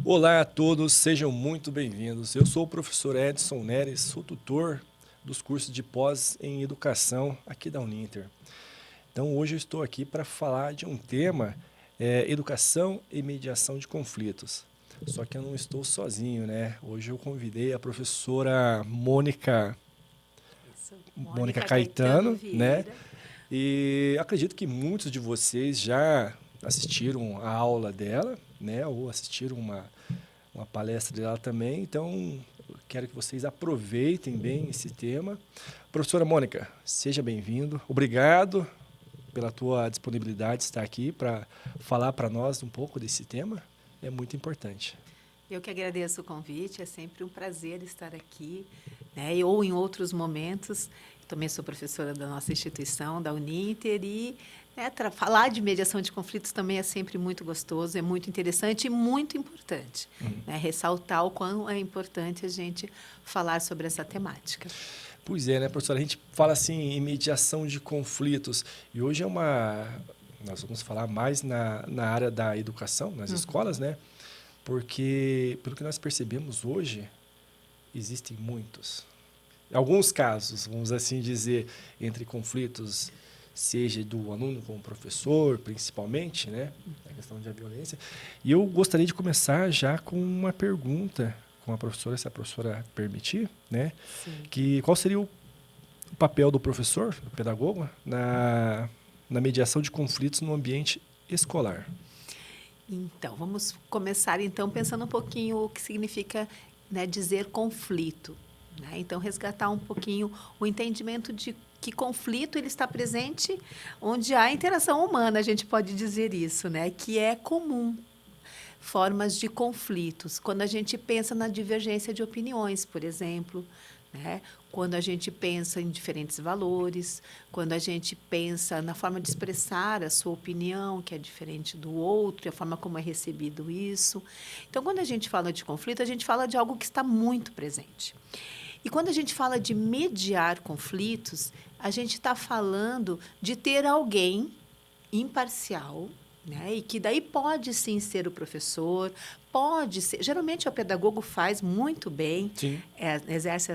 Olá a todos, sejam muito bem-vindos. Eu sou o professor Edson Neres, sou tutor dos cursos de pós em educação aqui da Uninter. Então, hoje eu estou aqui para falar de um tema, educação e mediação de conflitos. Só que eu não estou sozinho, né? Hoje eu convidei a professora Isso, Mônica Mônica Caetano Caetano, né? Vieira. E acredito que muitos de vocês já assistiram a aula dela, né? Ou assistiram uma palestra dela também. Então, eu quero que vocês aproveitem bem esse tema. Professora Mônica, seja bem-vindo. Obrigado pela tua disponibilidade de estar aqui para falar para nós um pouco desse tema. É muito importante. Eu que agradeço o convite, é sempre um prazer estar aqui, né? Ou em outros momentos. Também sou professora da nossa instituição, da Uninter, e né, falar de mediação de conflitos também é sempre muito gostoso, é muito interessante e muito importante. Né? Ressaltar o quão é importante a gente falar sobre essa temática. Pois é, né, professora? A gente fala assim em mediação de conflitos. E hoje é uma. Nós vamos falar mais na área da educação, nas escolas, né? Porque, pelo que nós percebemos hoje, existem muitos. Alguns casos, vamos assim dizer, entre conflitos, seja do aluno com o professor, principalmente, né? A questão da violência. E eu gostaria de começar já com uma pergunta com a professora, se a professora permitir, né? Sim. Que qual seria o papel do professor, do pedagogo, na mediação de conflitos no ambiente escolar? Então, vamos começar então pensando um pouquinho o que significa, né, dizer conflito. Né? Então, resgatar um pouquinho o entendimento de que conflito ele está presente onde há interação humana, a gente pode dizer isso, né? Que é comum. Formas de conflitos. Quando a gente pensa na divergência de opiniões, por exemplo, né? Quando a gente pensa em diferentes valores, quando a gente pensa na forma de expressar a sua opinião, que é diferente do outro, e a forma como é recebido isso. Então, quando a gente fala de conflito, a gente fala de algo que está muito presente. E quando a gente fala de mediar conflitos, a gente está falando de ter alguém imparcial, né? E que daí pode sim ser o professor, pode ser. Geralmente o pedagogo faz muito bem, Sim. exerce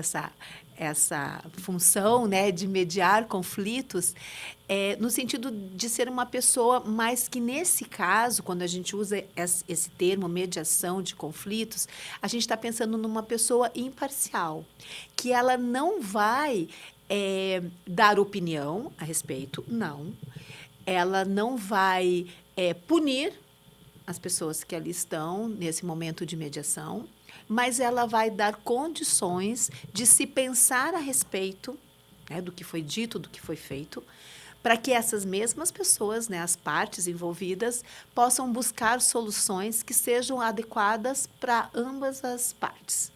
essa função, né, de mediar conflitos, no sentido de ser uma pessoa, mas que nesse caso, quando a gente usa esse termo mediação de conflitos, a gente está pensando numa pessoa imparcial, que ela não vai dar opinião a respeito, não. Ela não vai punir as pessoas que ali estão nesse momento de mediação, mas ela vai dar condições de se pensar a respeito, né, do que foi dito, do que foi feito, para que essas mesmas pessoas, né, as partes envolvidas, possam buscar soluções que sejam adequadas para ambas as partes.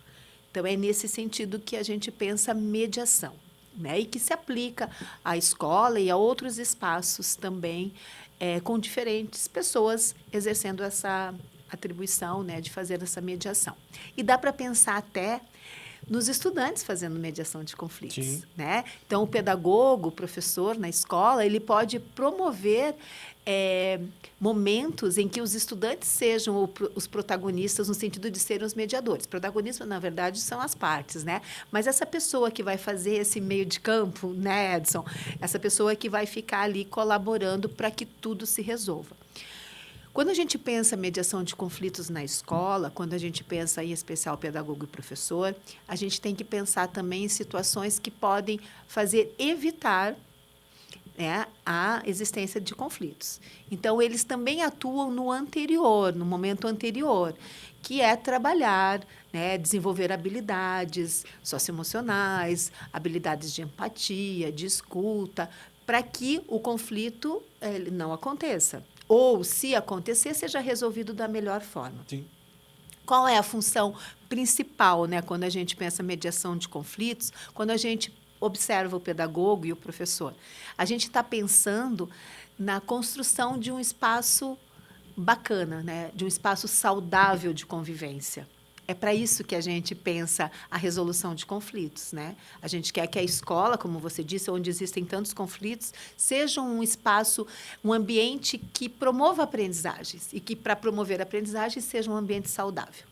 Então, é nesse sentido que a gente pensa mediação, né? E que se aplica à escola e a outros espaços também, com diferentes pessoas exercendo essa atribuição, né, de fazer essa mediação. E dá para pensar até nos estudantes fazendo mediação de conflitos, Sim. né? Então, o pedagogo, o professor na escola, ele pode promover momentos em que os estudantes sejam os protagonistas no sentido de serem os mediadores. Protagonistas, na verdade, são as partes, né? Mas essa pessoa que vai fazer esse meio de campo, né, Edson? Essa pessoa que vai ficar ali colaborando para que tudo se resolva. Quando a gente pensa mediação de conflitos na escola, quando a gente pensa em especial pedagogo e professor, a gente tem que pensar também em situações que podem fazer evitar, né, a existência de conflitos. Então, eles também atuam no anterior, no momento anterior, que é trabalhar, né, desenvolver habilidades socioemocionais, habilidades de empatia, de escuta, para que o conflito não aconteça. Ou, se acontecer, seja resolvido da melhor forma. Sim. Qual é a função principal, né, quando a gente pensa mediação de conflitos, quando a gente observa o pedagogo e o professor? A gente está pensando na construção de um espaço bacana, né, de um espaço saudável de convivência. É para isso que a gente pensa a resolução de conflitos, né? A gente quer que a escola, como você disse, onde existem tantos conflitos, seja um espaço, um ambiente que promova aprendizagens e que, para promover aprendizagens, seja um ambiente saudável.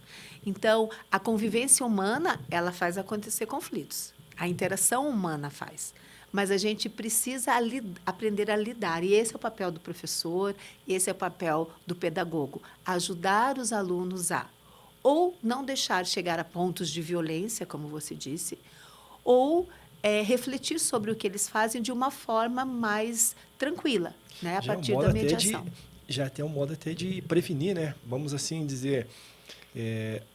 Então, a convivência humana, ela faz acontecer conflitos. A interação humana faz. Mas a gente precisa aprender a lidar. E esse é o papel do professor, esse é o papel do pedagogo. Ajudar os alunos a ou não deixar chegar a pontos de violência, como você disse, ou refletir sobre o que eles fazem de uma forma mais tranquila, né? A partir da mediação. Já tem um modo até de prevenir, né? Vamos assim dizer,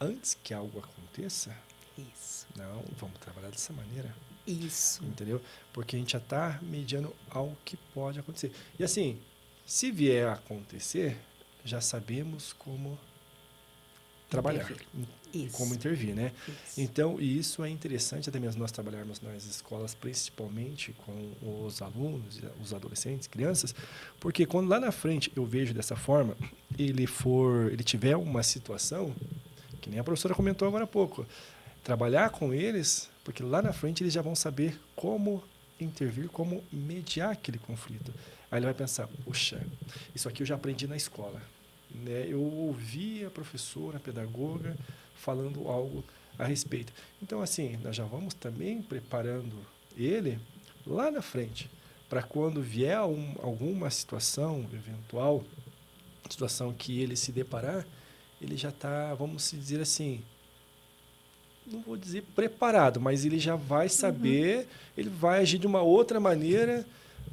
antes que algo aconteça, Isso. não, vamos trabalhar dessa maneira. Isso. Entendeu? Porque a gente já está mediando algo que pode acontecer. E assim, se vier a acontecer, já sabemos como trabalhar. Como intervir, né? Isso. Então, e isso é interessante até mesmo nós trabalharmos nas escolas, principalmente com os alunos, os adolescentes, crianças, porque quando lá na frente eu vejo dessa forma, ele tiver uma situação, que nem a professora comentou agora há pouco, trabalhar com eles, porque lá na frente eles já vão saber como intervir, como mediar aquele conflito. Aí ele vai pensar, puxa, isso aqui eu já aprendi na escola. Né? Eu ouvi a professora, a pedagoga, falando algo a respeito. Então, assim, nós já vamos também preparando ele lá na frente, para quando vier alguma situação eventual, situação que ele se deparar, ele já está, vamos dizer assim, não vou dizer preparado, mas ele já vai saber, ele vai agir de uma outra maneira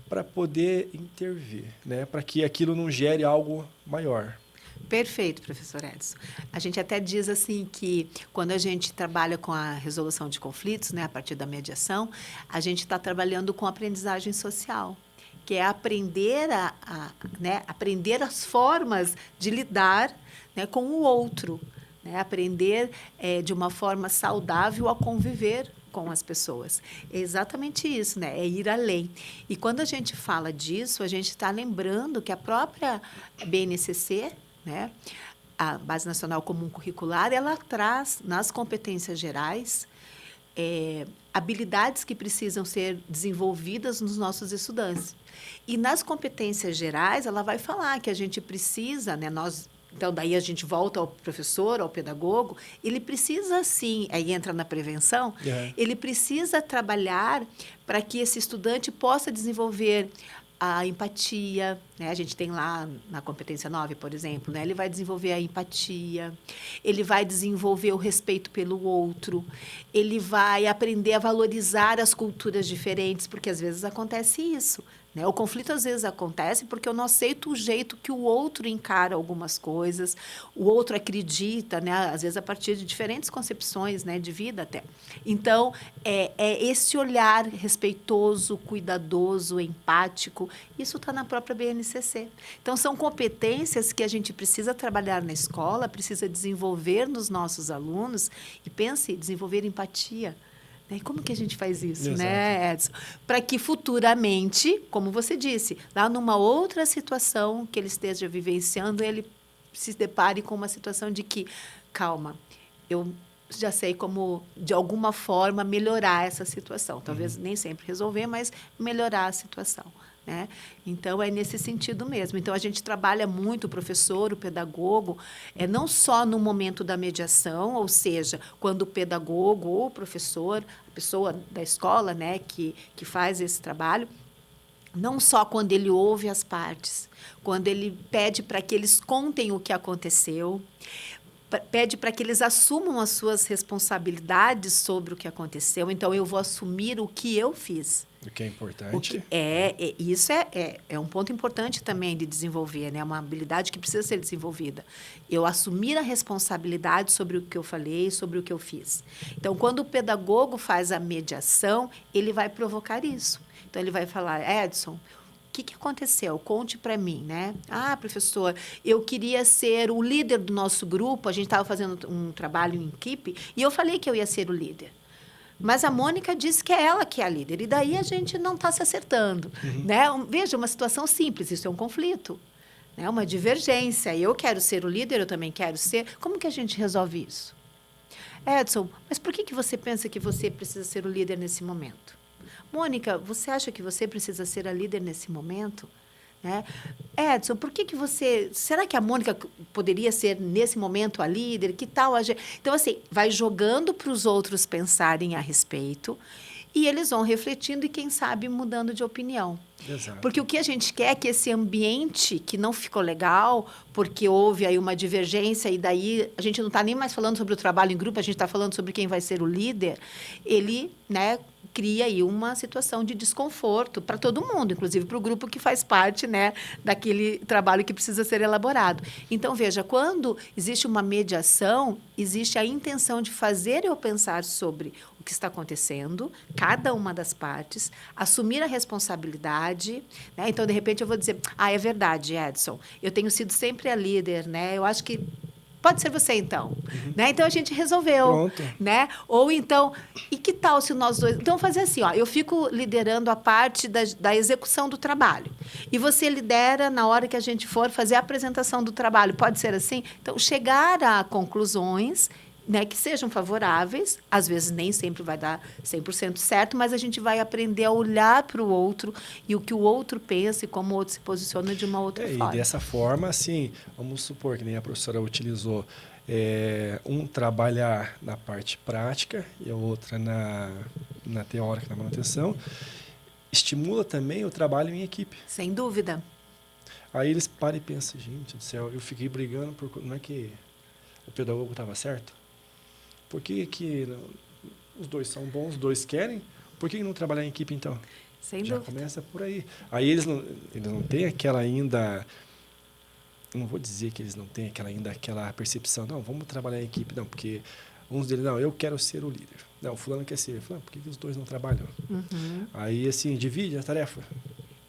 para poder intervir, né? Para que aquilo não gere algo maior. Perfeito, professor Edson. A gente até diz assim que quando a gente trabalha com a resolução de conflitos, né, a partir da mediação, a gente está trabalhando com aprendizagem social, que é aprender aprender as formas de lidar, né, com o outro, né, aprender de uma forma saudável a conviver com as pessoas. É exatamente isso, né? É ir além. E quando a gente fala disso, a gente está lembrando que a própria BNCC, né, a Base Nacional Comum Curricular, ela traz nas competências gerais habilidades que precisam ser desenvolvidas nos nossos estudantes. E nas competências gerais, ela vai falar que a gente precisa, né, então, daí a gente volta ao professor, ao pedagogo, ele precisa, sim, aí entra na prevenção, ele precisa trabalhar para que esse estudante possa desenvolver a empatia, né? A gente tem lá na competência 9, por exemplo, né? Ele vai desenvolver a empatia, ele vai desenvolver o respeito pelo outro, ele vai aprender a valorizar as culturas diferentes, porque às vezes acontece isso. Né? O conflito às vezes acontece porque eu não aceito o jeito que o outro encara algumas coisas, o outro acredita, né? Às vezes a partir de diferentes concepções, né? De vida até. Então, é esse olhar respeitoso, cuidadoso, empático, isso está na própria BNCC. Então, são competências que a gente precisa trabalhar na escola, precisa desenvolver nos nossos alunos e pense, desenvolver empatia. E como que a gente faz isso, né, Edson? Para que futuramente, como você disse, lá numa outra situação que ele esteja vivenciando, ele se depare com uma situação de que, calma, eu já sei como, de alguma forma, melhorar essa situação. Talvez nem sempre resolver, mas melhorar a situação. Né? Então, é nesse sentido mesmo. Então, a gente trabalha muito, o professor, o pedagogo, não só no momento da mediação, ou seja, quando o pedagogo ou o professor, a pessoa da escola, né, que faz esse trabalho, não só quando ele ouve as partes, quando ele pede para que eles contem o que aconteceu, pede para que eles assumam as suas responsabilidades sobre o que aconteceu. Então, eu vou assumir o que eu fiz. O que é importante. Isso é um ponto importante também de desenvolver, né? Uma habilidade que precisa ser desenvolvida. Eu assumir a responsabilidade sobre o que eu falei, sobre o que eu fiz. Então, quando o pedagogo faz a mediação, ele vai provocar isso. Então, ele vai falar, Edson, o que aconteceu? Conte para mim, né? Ah, professor, eu queria ser o líder do nosso grupo, a gente estava fazendo um trabalho em equipe, e eu falei que eu ia ser o líder. Mas a Mônica disse que é ela que é a líder, e daí a gente não está se acertando. Né? Veja, uma situação simples, isso é um conflito, né? Uma divergência. Eu quero ser o líder, eu também quero ser. Como que a gente resolve isso? Edson, mas por que você pensa que você precisa ser o líder nesse momento? Mônica, você acha que você precisa ser a líder nesse momento? Né? Edson, por que você... Será que a Mônica poderia ser, nesse momento, a líder? Que tal a gente... Então, assim, vai jogando para os outros pensarem a respeito e eles vão refletindo e, quem sabe, mudando de opinião. Exato. Porque o que a gente quer é que esse ambiente que não ficou legal, porque houve aí uma divergência e daí a gente não está nem mais falando sobre o trabalho em grupo, a gente está falando sobre quem vai ser o líder, ele, né, cria aí uma situação de desconforto para todo mundo, inclusive para o grupo que faz parte, né, daquele trabalho que precisa ser elaborado. Então, veja, quando existe uma mediação, existe a intenção de fazer eu pensar sobre o que está acontecendo, cada uma das partes, assumir a responsabilidade, né? Então, de repente, eu vou dizer, é verdade, Edson, eu tenho sido sempre a líder, né? Eu acho que pode ser você, então. Né? Então, a gente resolveu. Pronto. Né? Ou então, e que tal se nós dois... Então, fazer assim, ó, eu fico liderando a parte da execução do trabalho. E você lidera na hora que a gente for fazer a apresentação do trabalho. Pode ser assim? Então, chegar a conclusões, né, que sejam favoráveis, às vezes nem sempre vai dar 100% certo, mas a gente vai aprender a olhar para o outro e o que o outro pensa e como o outro se posiciona de uma outra forma. E dessa forma, assim, vamos supor que nem a professora utilizou, um trabalhar na parte prática e a outra na teórica, na manutenção, estimula também o trabalho em equipe. Sem dúvida. Aí eles param e pensam, gente do céu, eu fiquei brigando, não é que o pedagogo estava certo? Por que os dois são bons, os dois querem? Por que não trabalhar em equipe, então? Sem Já dúvida. começa por aí. Aí eles não têm aquela ainda... Não vou dizer que eles não têm aquela percepção. Não, vamos trabalhar em equipe. Não, porque uns deles, não, eu quero ser o líder. Não, o fulano quer ser. Fulano, por que os dois não trabalham? Uhum. Aí, assim, divide a tarefa.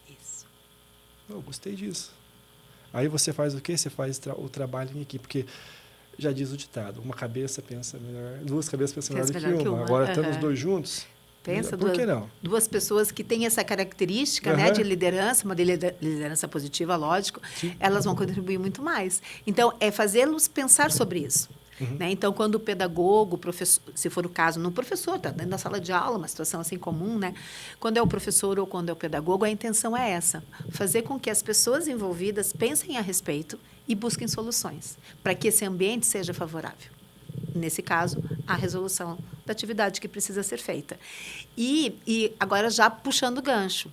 Isso. Eu gostei disso. Aí você faz o quê? Você faz o trabalho em equipe. Porque... Já diz o ditado, uma cabeça pensa melhor, duas cabeças pensam melhor do que uma. Agora, estando os dois juntos, pensa por que não? Duas pessoas que têm essa característica, né, de liderança, uma liderança positiva, lógico, sim, elas vão contribuir muito mais. Então, é fazê-los pensar sobre isso. Uhum. Né? Então, quando o pedagogo, o professor, se for o caso, no professor, está dentro da sala de aula, uma situação assim comum, né? Quando é o professor ou quando é o pedagogo, a intenção é essa, fazer com que as pessoas envolvidas pensem a respeito e busquem soluções, para que esse ambiente seja favorável. Nesse caso, a resolução da atividade que precisa ser feita. E agora, já puxando o gancho,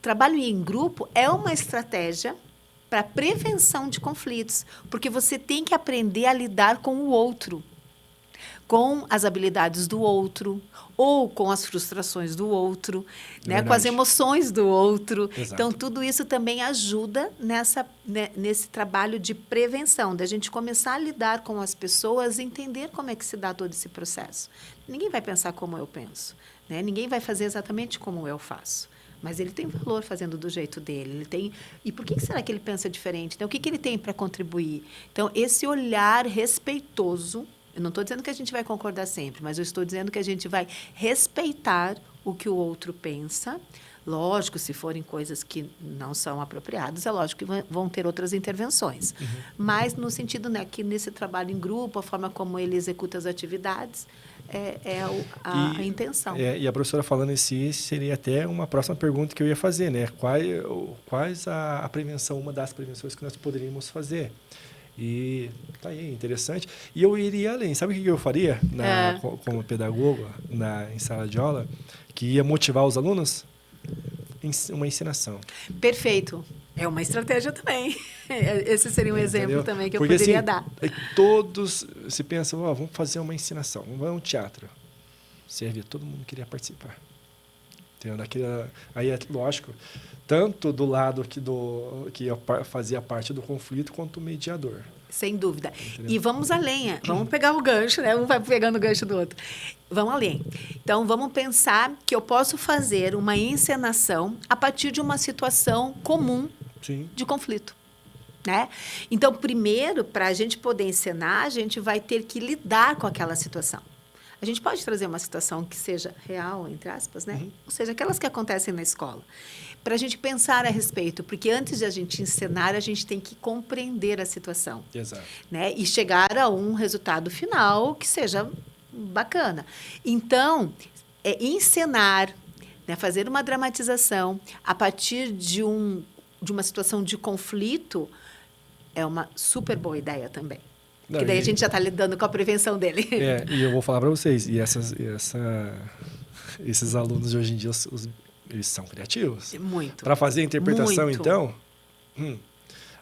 trabalho em grupo é uma estratégia para prevenção de conflitos, porque você tem que aprender a lidar com o outro, com as habilidades do outro, ou com as frustrações do outro, né, com as emoções do outro. Exato. Então, tudo isso também ajuda nesse trabalho de prevenção, da gente começar a lidar com as pessoas e entender como é que se dá todo esse processo. Ninguém vai pensar como eu penso, né? Ninguém vai fazer exatamente como eu faço. Mas ele tem valor fazendo do jeito dele. Ele tem... E por que será que ele pensa diferente? Então, o que ele tem para contribuir? Então, esse olhar respeitoso, eu não estou dizendo que a gente vai concordar sempre, mas eu estou dizendo que a gente vai respeitar o que o outro pensa. Lógico, se forem coisas que não são apropriadas, é lógico que vão ter outras intervenções. Uhum. Mas no sentido, né, que nesse trabalho em grupo, a forma como ele executa as atividades, a intenção. E a professora falando em si, seria até uma próxima pergunta que eu ia fazer, né? Quais a prevenção, uma das prevenções que nós poderíamos fazer? E tá aí, interessante. E eu iria além. Sabe o que eu faria como pedagogo em sala de aula? Que ia motivar os alunos? Uma encenação. Perfeito. É uma estratégia também. Esse seria um exemplo também que eu Porque, poderia assim, dar. Todos se pensam, vamos fazer uma encenação, vamos fazer um teatro. Servia, todo mundo queria participar. Aí é lógico, tanto do lado que fazia parte do conflito, quanto o mediador. Sem dúvida. Entendeu? E vamos além, vamos pegar o gancho, né? Um vai pegando o gancho do outro. Vamos além. Então, vamos pensar que eu posso fazer uma encenação a partir de uma situação comum, sim, de conflito. Né? Então, primeiro, para a gente poder encenar, a gente vai ter que lidar com aquela situação. a gente pode trazer uma situação que seja real, entre aspas, né? Ou seja, aquelas que acontecem na escola, para a gente pensar a respeito, porque antes de a gente encenar, a gente tem que compreender a situação. Exato. Né? E chegar a um resultado final que seja bacana. Então, encenar, né? Fazer uma dramatização a partir de uma situação de conflito é uma super boa ideia também. Não, Porque daí a gente já está lidando com a prevenção dele. E eu vou falar para vocês, esses alunos de hoje em dia, eles são criativos. Muito. Para fazer a interpretação, muito. então,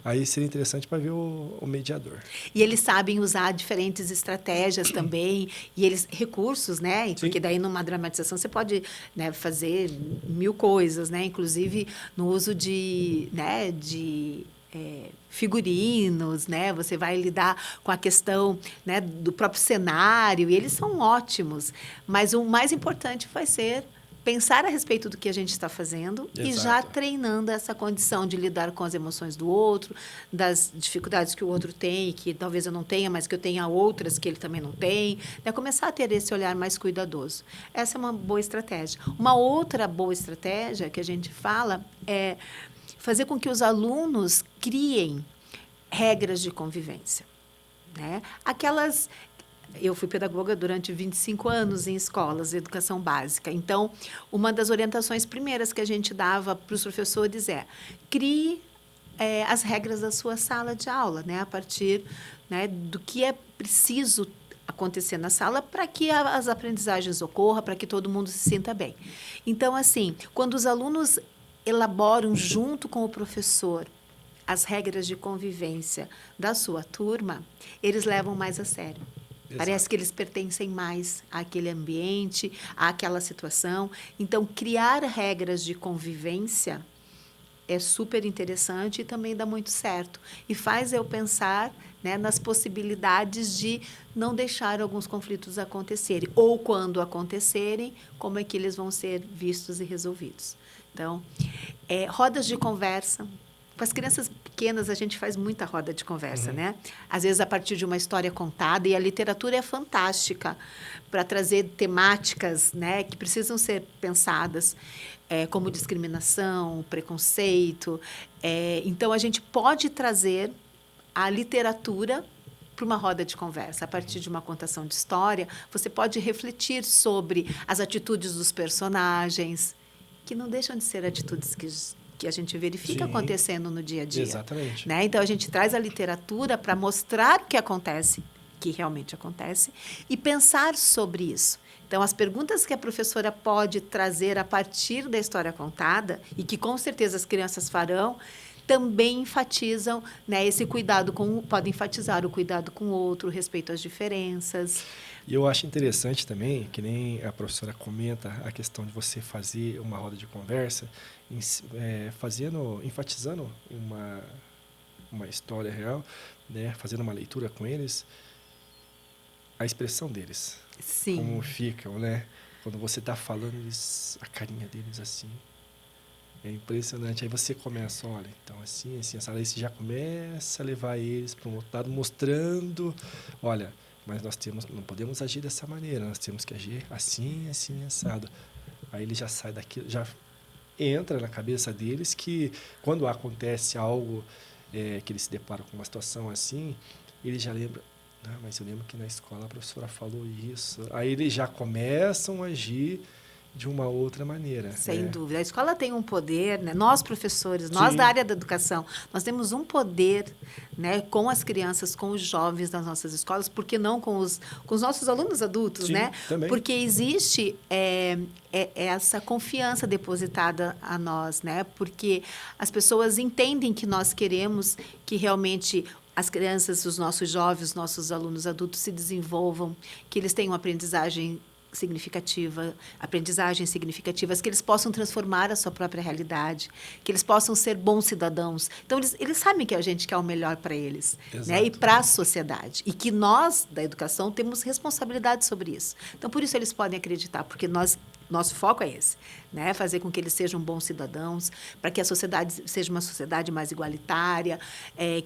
aí seria interessante para ver o mediador. E eles sabem usar diferentes estratégias também, e recursos, né? Porque daí numa dramatização você pode, né, fazer 1000 coisas, né? Inclusive no uso de figurinos, né? Você vai lidar com a questão, né, do próprio cenário, e eles são ótimos. Mas o mais importante vai ser pensar a respeito do que a gente está fazendo. Exato. E já treinando essa condição de lidar com as emoções do outro, das dificuldades que o outro tem, que talvez eu não tenha, mas que eu tenha outras que ele também não tem. Né? Começar a ter esse olhar mais cuidadoso. Essa é uma boa estratégia. Uma outra boa estratégia que a gente fala é fazer com que os alunos criem regras de convivência. Né? Eu fui pedagoga durante 25 anos em escolas de educação básica. Então, uma das orientações primeiras que a gente dava para os professores crie as regras da sua sala de aula, né? A partir, né, do que é preciso acontecer na sala para que as aprendizagens ocorram, para que todo mundo se sinta bem. Então, assim, quando os alunos elaboram junto com o professor as regras de convivência da sua turma, eles levam mais a sério. Exato. Parece que eles pertencem mais àquele ambiente, àquela situação. Então, criar regras de convivência é super interessante e também dá muito certo. E faz eu pensar, né, nas possibilidades de não deixar alguns conflitos acontecerem. Ou, quando acontecerem, como é que eles vão ser vistos e resolvidos. Então, rodas de conversa. Com as crianças pequenas, a gente faz muita roda de conversa, né? Às vezes, a partir de uma história contada, e a literatura é fantástica para trazer temáticas, né, que precisam ser pensadas, como discriminação, preconceito. Então, a gente pode trazer a literatura para uma roda de conversa. A partir de uma contação de história, você pode refletir sobre as atitudes dos personagens, que não deixam de ser atitudes que a gente verifica acontecendo no dia a dia. Exatamente. Né? Então, a gente traz a literatura para mostrar o que acontece, que realmente acontece, e pensar sobre isso. Então, as perguntas que a professora pode trazer a partir da história contada, e que com certeza as crianças farão, também enfatizam, né, esse cuidado podem enfatizar o cuidado com o outro, o respeito às diferenças. E eu acho interessante também, que nem a professora comenta, a questão de você fazer uma roda de conversa, enfatizando uma história real, né, fazendo uma leitura com eles, a expressão deles. Sim. Como ficam, né? Quando você está falando, a carinha deles assim. É impressionante. Aí você começa, olha, então assim, aí você já começa a levar eles para um outro lado, mostrando, olha, mas não podemos agir dessa maneira, nós temos que agir assim, assim, assado. Aí ele já sai daquilo, já entra na cabeça deles que quando acontece algo que eles se deparam com uma situação assim, ele já lembra, mas eu lembro que na escola a professora falou isso. Aí eles já começam a agir de uma outra maneira. Sem dúvida. A escola tem um poder, né? Nós, professores, nós da área da educação, nós temos um poder, né, com as crianças, com os jovens das nossas escolas, por que não com os nossos alunos adultos, né? Também. Porque existe essa confiança depositada a nós, né? Porque as pessoas entendem que nós queremos que realmente as crianças, os nossos jovens, os nossos alunos adultos se desenvolvam, que eles tenham aprendizagens significativas, que eles possam transformar a sua própria realidade, que eles possam ser bons cidadãos. Então, eles sabem que a gente quer o melhor para eles, né? E para a sociedade. E que nós, da educação, temos responsabilidade sobre isso. Então, por isso eles podem acreditar, porque nós nosso foco é esse, né? Fazer com que eles sejam bons cidadãos, para que a sociedade seja uma sociedade mais igualitária,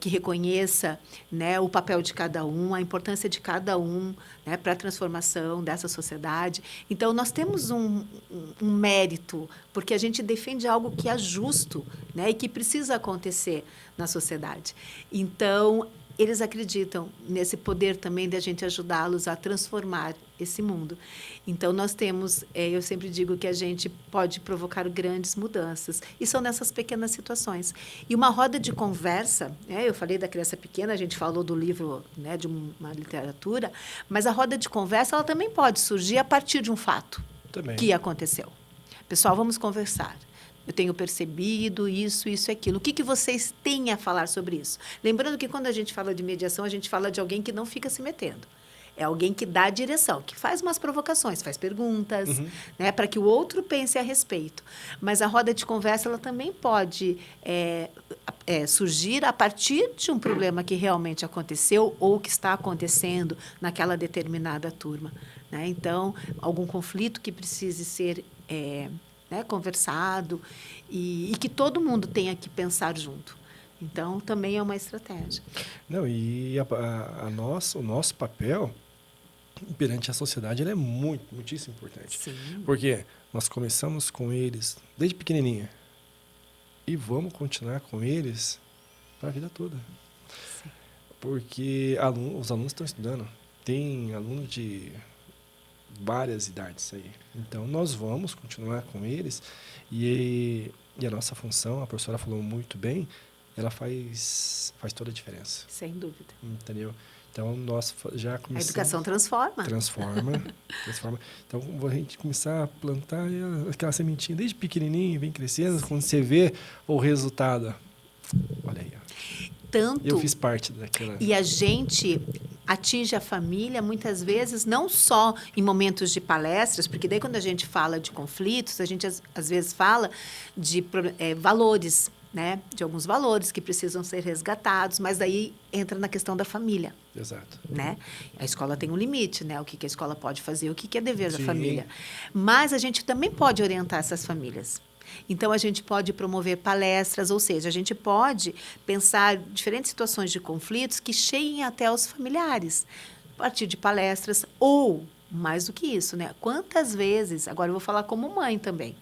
que reconheça, né, o papel de cada um, a importância de cada um, né, para a transformação dessa sociedade. Então, nós temos um mérito, porque a gente defende algo que é justo, né, e que precisa acontecer na sociedade. Então, eles acreditam nesse poder também de a gente ajudá-los a transformar esse mundo. Então, nós temos, eu sempre digo que a gente pode provocar grandes mudanças, e são nessas pequenas situações. E uma roda de conversa, eu falei da criança pequena, a gente falou do livro, né, de uma literatura, mas a roda de conversa ela também pode surgir a partir de um fato que aconteceu. Pessoal, vamos conversar. Eu tenho percebido isso e aquilo. O que vocês têm a falar sobre isso? Lembrando que, quando a gente fala de mediação, a gente fala de alguém que não fica se metendo. É alguém que dá a direção, que faz umas provocações, faz perguntas, né, para que o outro pense a respeito. Mas a roda de conversa ela também pode surgir a partir de um problema que realmente aconteceu ou que está acontecendo naquela determinada turma, né? Então, algum conflito que precise ser conversado e que todo mundo tenha que pensar junto. Então, também é uma estratégia. Não, e o nosso papel perante a sociedade ele é muitíssimo importante. Sim. Porque nós começamos com eles desde pequenininha e vamos continuar com eles para a vida toda. Sim. Porque os alunos estão estudando. Tem aluno de várias idades aí. Então, nós vamos continuar com eles e a nossa função, a professora falou muito bem, ela faz toda a diferença. Sem dúvida. Entendeu? Então, nós já começamos... A educação transforma. Transforma. Então, a gente começar a plantar aquela sementinha desde pequenininho, vem crescendo, quando você vê o resultado. Olha aí. Tanto... Eu fiz parte daquela... E a gente atinge a família, muitas vezes, não só em momentos de palestras, porque daí, quando a gente fala de conflitos, a gente, às vezes, fala de valores, né? De alguns valores que precisam ser resgatados, mas daí entra na questão da família. Exato. Né? A escola tem um limite, né? O que a escola pode fazer, o que é dever Sim. da família. Mas a gente também pode orientar essas famílias. Então, a gente pode promover palestras, ou seja, a gente pode pensar diferentes situações de conflitos que cheguem até os familiares, a partir de palestras, ou, mais do que isso, né? Quantas vezes, agora eu vou falar como mãe também,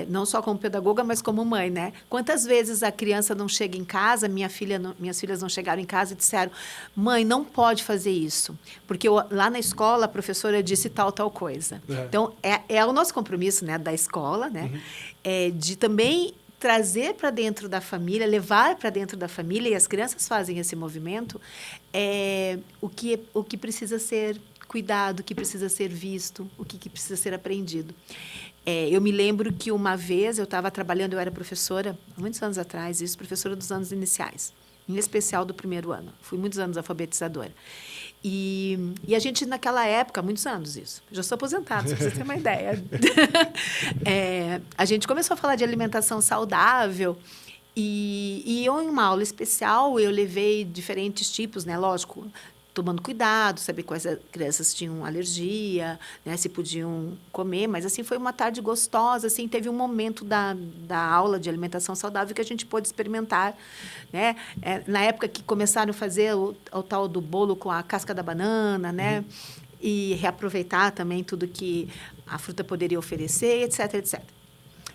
não só como pedagoga, mas como mãe, né? Quantas vezes a criança não chega em casa, minhas filhas não chegaram em casa e disseram: mãe, não pode fazer isso, porque lá na escola a professora disse tal coisa. Então, é o nosso compromisso, né, da escola, né? De também trazer para dentro da família, levar para dentro da família, e as crianças fazem esse movimento, o que precisa ser cuidado, o que precisa ser visto, o que precisa ser aprendido. Eu me lembro que uma vez eu estava trabalhando, eu era professora, há muitos anos atrás, professora dos anos iniciais, em especial do primeiro ano. Fui muitos anos alfabetizadora. E a gente, naquela época, muitos anos isso, já sou aposentada, só para você ter uma ideia. A gente começou a falar de alimentação saudável, e eu, em uma aula especial, eu levei diferentes tipos, né? Lógico, tomando cuidado, saber quais crianças tinham alergia, né, se podiam comer, mas assim foi uma tarde gostosa, assim, teve um momento da aula de alimentação saudável que a gente pôde experimentar, né? Na época que começaram a fazer o tal do bolo com a casca da banana, né? E reaproveitar também tudo que a fruta poderia oferecer, etc, etc.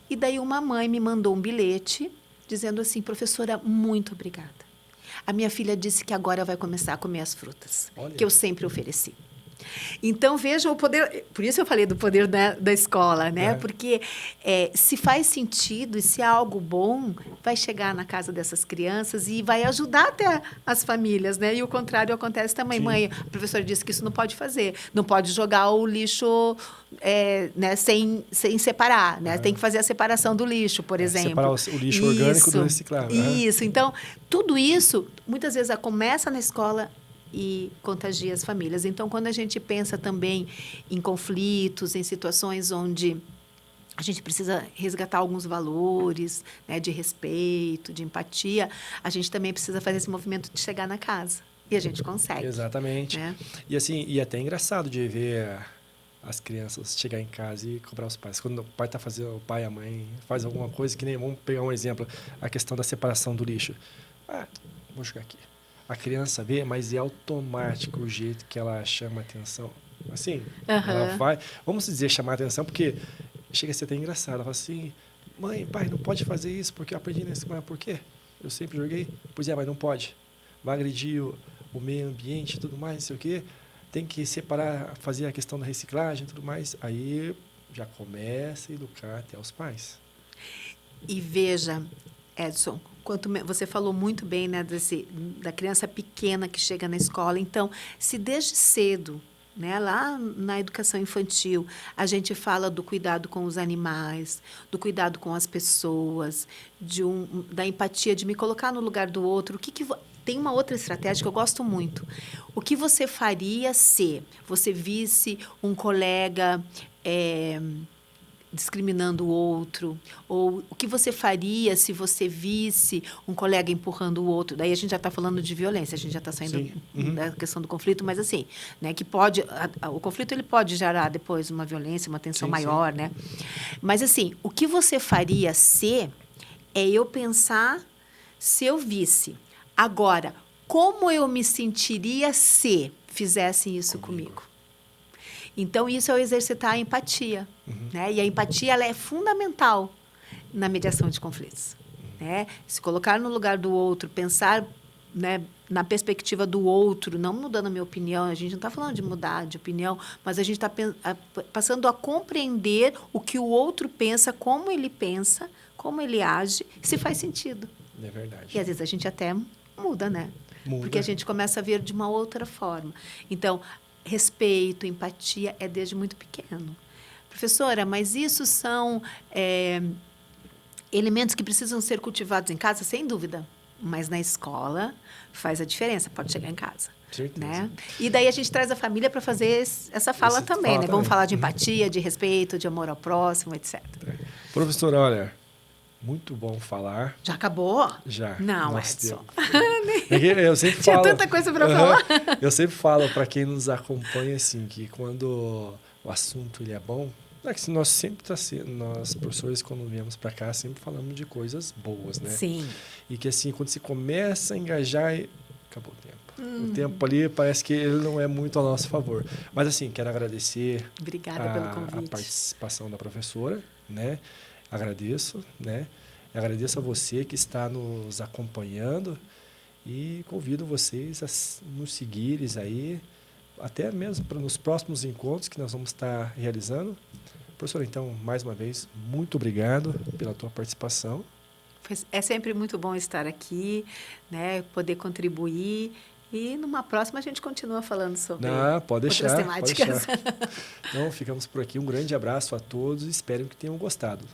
E daí uma mãe me mandou um bilhete dizendo assim: professora, muito obrigada. A minha filha disse que agora vai começar a comer as frutas, que eu sempre ofereci. Então, veja o poder... Por isso eu falei do poder da escola, né? Porque se faz sentido e se é algo bom, vai chegar na casa dessas crianças e vai ajudar até as famílias, né? E o contrário acontece também. Sim. Mãe, a professora disse que isso não pode fazer. Não pode jogar o lixo né, sem separar, né? Tem que fazer a separação do lixo, por exemplo. Separar o lixo orgânico do reciclável. Isso. Então, tudo isso, muitas vezes, começa na escola e contagia as famílias. Então, quando a gente pensa também em conflitos, em situações onde a gente precisa resgatar alguns valores, né, de respeito, de empatia, a gente também precisa fazer esse movimento de chegar na casa. E a gente consegue. Exatamente. Né? E assim, e até é engraçado de ver as crianças chegar em casa e cobrar os pais. Quando o pai tá fazendo, o pai e a mãe faz alguma coisa, que nem, vamos pegar um exemplo, a questão da separação do lixo. Ah, vou jogar aqui. A criança vê, mas é automático o jeito que ela chama atenção. Assim, ela vai, vamos dizer, chamar atenção, porque chega a ser até engraçado. Ela fala assim, mãe, pai, não pode fazer isso, porque eu aprendi na semana. Por quê? Eu sempre joguei. Pois é, mas não pode. Vai agredir o meio ambiente e tudo mais, não sei o quê. Tem que separar, fazer a questão da reciclagem e tudo mais. Aí já começa a educar até os pais. E veja, Edson, você falou muito bem, né, da criança pequena que chega na escola. Então, se desde cedo, né, lá na educação infantil, a gente fala do cuidado com os animais, do cuidado com as pessoas, da empatia, de me colocar no lugar do outro. Tem uma outra estratégia que eu gosto muito. O que você faria se você visse um colega discriminando o outro? Ou o que você faria se você visse um colega empurrando o outro? Daí a gente já está falando de violência, a gente já está saindo da questão do conflito, mas assim, né, que o conflito ele pode gerar depois uma violência, uma tensão maior, né? Mas assim, o que você faria se eu pensar se eu visse. Agora, como eu me sentiria se fizessem isso comigo? Então, isso é o exercitar a empatia. Né? E a empatia ela é fundamental na mediação de conflitos. Né? Se colocar no lugar do outro, pensar, né, na perspectiva do outro, não mudando a minha opinião, a gente não está falando de mudar de opinião, mas a gente está passando a compreender o que o outro pensa, como ele age, se faz sentido. É verdade. E, às vezes, a gente até muda, né? Muda. Porque a gente começa a ver de uma outra forma. Então, respeito, empatia é desde muito pequeno. Professora, mas isso são elementos que precisam ser cultivados em casa? Sem dúvida. Mas na escola faz a diferença, pode chegar em casa. Certeza. Né? E daí a gente traz a família para fazer essa fala também, né? Vamos falar de empatia, de respeito, de amor ao próximo, etc. Professora, olha, muito bom falar. Já acabou? Já. Não, Edson. Eu sempre Tinha falo, tanta coisa para falar. Eu sempre falo para quem nos acompanha assim, que quando o assunto ele é bom, é que nós sempre nós professores quando viemos para cá sempre falamos de coisas boas, né? Sim. E que assim quando se começa a engajar, acabou o tempo. O tempo ali parece que ele não é muito a nosso favor. Mas assim, quero agradecer pelo convite. A participação da professora, né? Agradeço, né? Agradeço a você que está nos acompanhando e convido vocês a nos seguirem aí, até mesmo para nos próximos encontros que nós vamos estar realizando. Professora, então, mais uma vez, muito obrigado pela tua participação. É sempre muito bom estar aqui, né? Poder contribuir. E numa próxima a gente continua falando sobre outras temáticas. Pode deixar. Então, ficamos por aqui. Um grande abraço a todos e espero que tenham gostado.